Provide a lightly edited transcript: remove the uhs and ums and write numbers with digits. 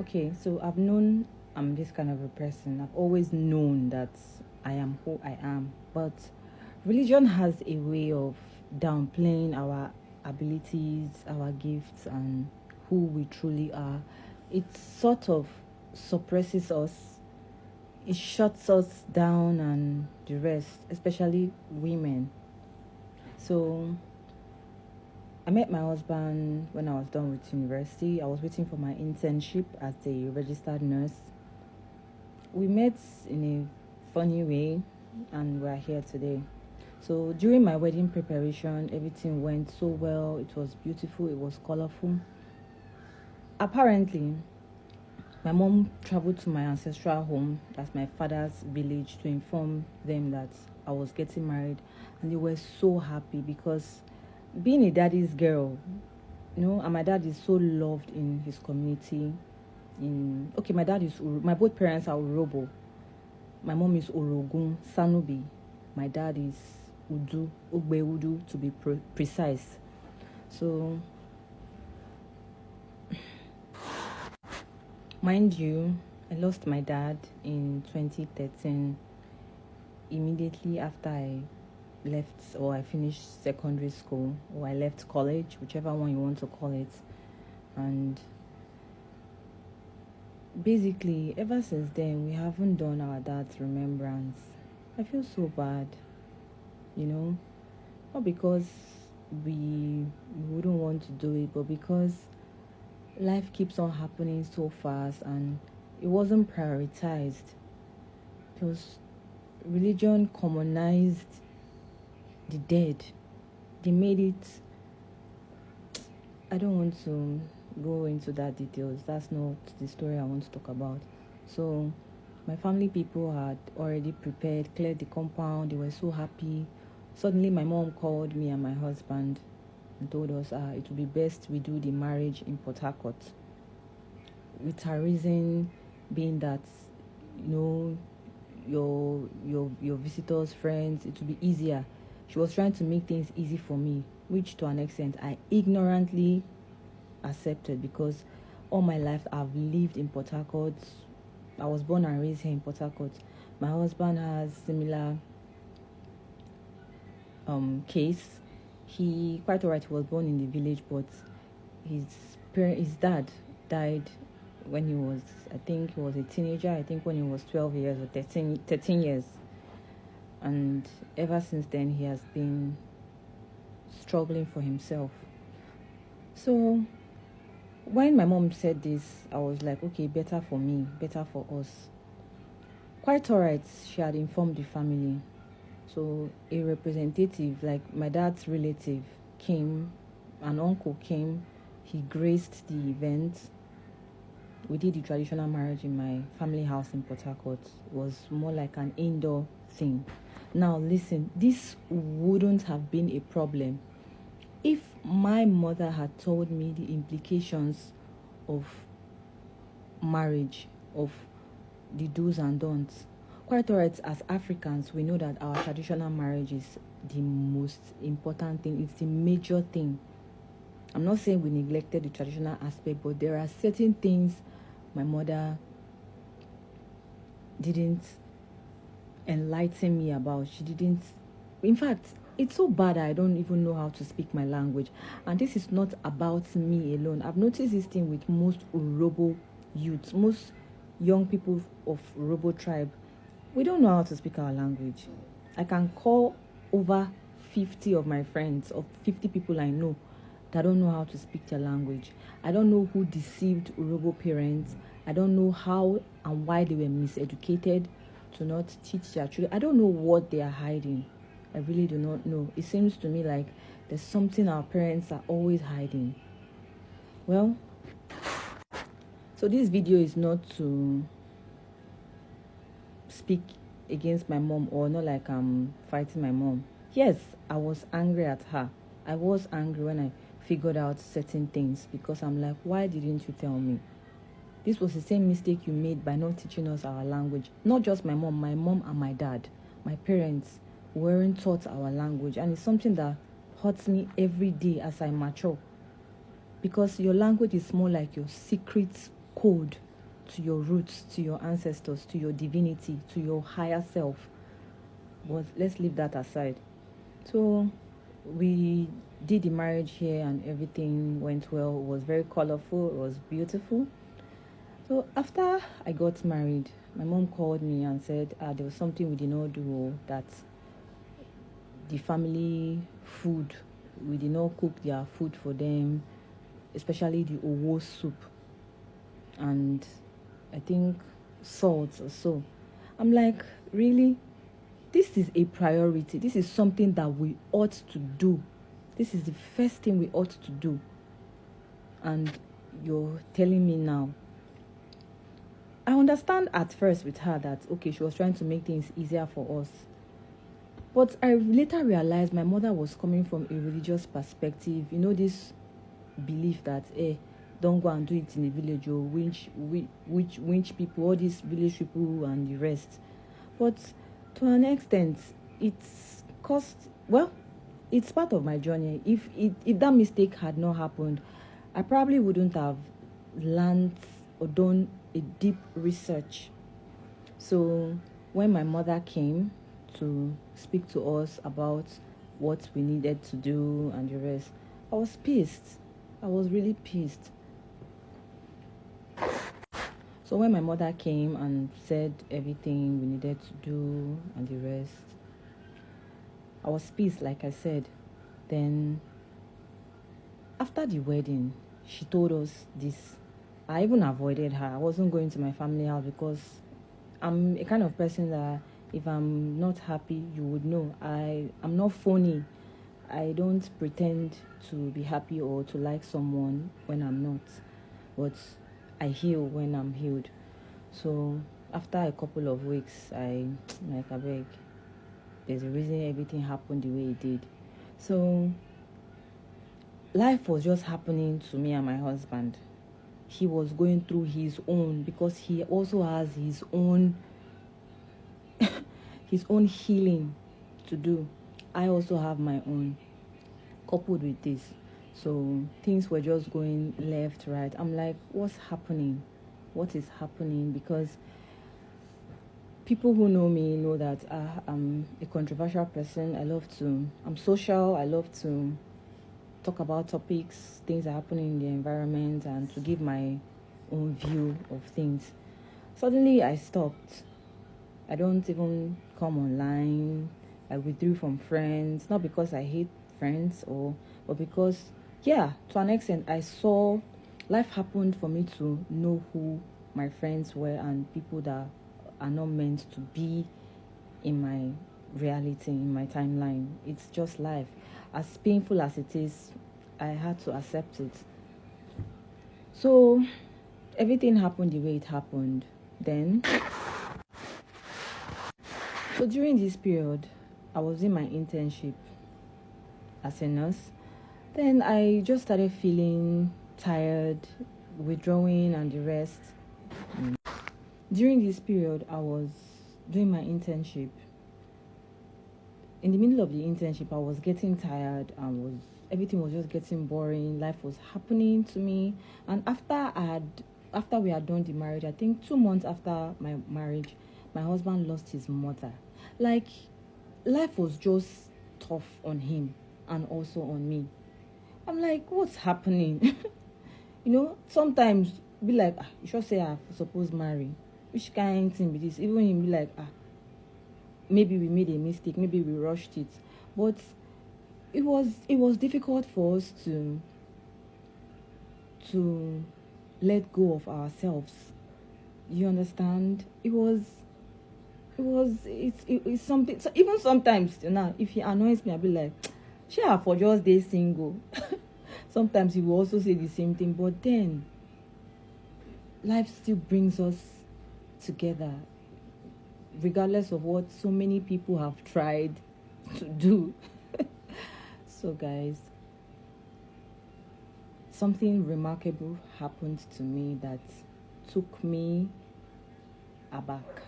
Okay, so I've known I'm this kind of a person. I've always known that I am who I am. But religion has a way of downplaying our abilities, our gifts, and who we truly are. It sort of suppresses us, it shuts us down, and the rest, especially women. So I met my husband when I was done with university. I was waiting for my internship as a registered nurse. We met in a funny way and we're here today. So during my wedding preparation, everything went so well. It was beautiful, it was colorful. Apparently, my mom traveled to my ancestral home, that's my father's village, to inform them that I was getting married, and they were so happy because being a daddy's girl, and my dad is so loved in his community. My both parents are Urobo. My mom is Orogun Sanubi. My dad is Udu Ugbe Udu, to be precise. So, mind you, I lost my dad in 2013, immediately after I left, or I finished secondary school, or I left college, whichever one you want to call it. And basically, ever since then, we haven't done our dad's remembrance. I feel so bad, not because we wouldn't want to do it, but because life keeps on happening so fast and it wasn't prioritized. Because religion commonized the dead. They made it. I don't want to go into that details. That's not the story I want to talk about. So my family people had already prepared, cleared the compound. They were so happy. Suddenly my mom called me and my husband and told us it would be best we do the marriage in Port Harcourt. With her reason being that, your visitors, friends, it would be easier. She was trying to make things easy for me, which to an extent I ignorantly accepted because all my life I've lived in Port Harcourt. I was born and raised here in Port Harcourt. My husband has similar case. He quite alright. He was born in the village, but his dad died when he was, I think he was a teenager. I think when he was 12 years or 13 years. And ever since then, he has been struggling for himself. So when my mom said this, I was like, okay, better for me, better for us. Quite alright, she had informed the family. So a representative, like my dad's relative, came, an uncle came, he graced the event. We did the traditional marriage in my family house in Port Harcourt. It was more like an indoor thing. Now listen, this wouldn't have been a problem if my mother had told me the implications of marriage, of the do's and don'ts. Quite alright, as Africans, we know that our traditional marriage is the most important thing. It's the major thing. I'm not saying we neglected the traditional aspect, but there are certain things my mother didn't enlighten me about. She didn't. In fact, it's so bad I don't even know how to speak my language. And this is not about me alone. I've noticed this thing with most Urobo youths, most young people of Urobo tribe. We don't know how to speak our language. I can call over 50 of my friends, or 50 people I know that don't know how to speak their language. I don't know who deceived Urobo parents. I don't know how and why they were miseducated to not teach their children. I don't know what they are hiding. I really do not know. It seems to me like there's something our parents are always hiding. Well, so this video is not to speak against my mom, or not like I'm fighting my mom. Yes, I was angry at her. I was angry when I figured out certain things, because I'm like, why didn't you tell me? This was the same mistake you made by not teaching us our language. Not just my mom and my dad. My parents weren't taught our language, and it's something that hurts me every day as I mature. Because your language is more like your secret code. to your roots, to your ancestors, to your divinity, to your higher self. But let's leave that aside. So we did the marriage here and everything went well. It was very colorful, it was beautiful. So after I got married, my mom called me and said there was something we did not do, that the family food, we did not cook their food for them, especially the owo soup and I think salt or so. I'm like, really? This is a priority. This is something that we ought to do. This is the first thing we ought to do. And you're telling me now. I understand at first with her that, okay, she was trying to make things easier for us. But I later realized my mother was coming from a religious perspective. You know, this belief that, don't go and do it in the village, or winch people, all these village people and the rest. But to an extent, it's it's part of my journey. If that mistake had not happened, I probably wouldn't have learned or done a deep research. So when my mother came to speak to us about what we needed to do and the rest, I was pissed. I was really pissed. So when my mother came and said everything we needed to do and the rest, I was pissed, like I said. Then after the wedding, she told us this. I even avoided her. I wasn't going to my family house because I'm a kind of person that if I'm not happy, you would know. I'm not phony. I don't pretend to be happy or to like someone when I'm not. But I heal when I'm healed. So after a couple of weeks, I beg. There's a reason everything happened the way it did. So life was just happening to me and my husband. He was going through his own, because he also has his own his own healing to do. I also have my own, coupled with this. So things were just going left, right. I'm like, what's happening? What is happening? Because people who know me know that I'm a controversial person. I'm social. I love to talk about topics, things that are happening in the environment, and to give my own view of things. Suddenly I stopped. I don't even come online. I withdrew from friends, not because I hate friends but because, to an extent, I saw life happened for me to know who my friends were and people that are not meant to be in my reality, in my timeline. It's just life. As painful as it is, I had to accept it. So everything happened the way it happened. Then, so during this period, I was in my internship as a nurse. Then I just started feeling tired, withdrawing and the rest. During this period, I was doing my internship. In the middle of the internship, I was getting tired and everything was just getting boring. Life was happening to me. And after we had done the marriage, I think 2 months after my marriage, my husband lost his mother. Like, life was just tough on him and also on me. I'm like, what's happening? Sometimes be like, you should say I'm supposed to marry. Which kind of thing be this? Even him be like, maybe we made a mistake, maybe we rushed it. But it was difficult for us to let go of ourselves. You understand? It's something. So even sometimes now, if he annoys me, I'll be like, sure, for just day single. Sometimes he will also say the same thing, but then life still brings us together, regardless of what so many people have tried to do. So guys, something remarkable happened to me that took me aback.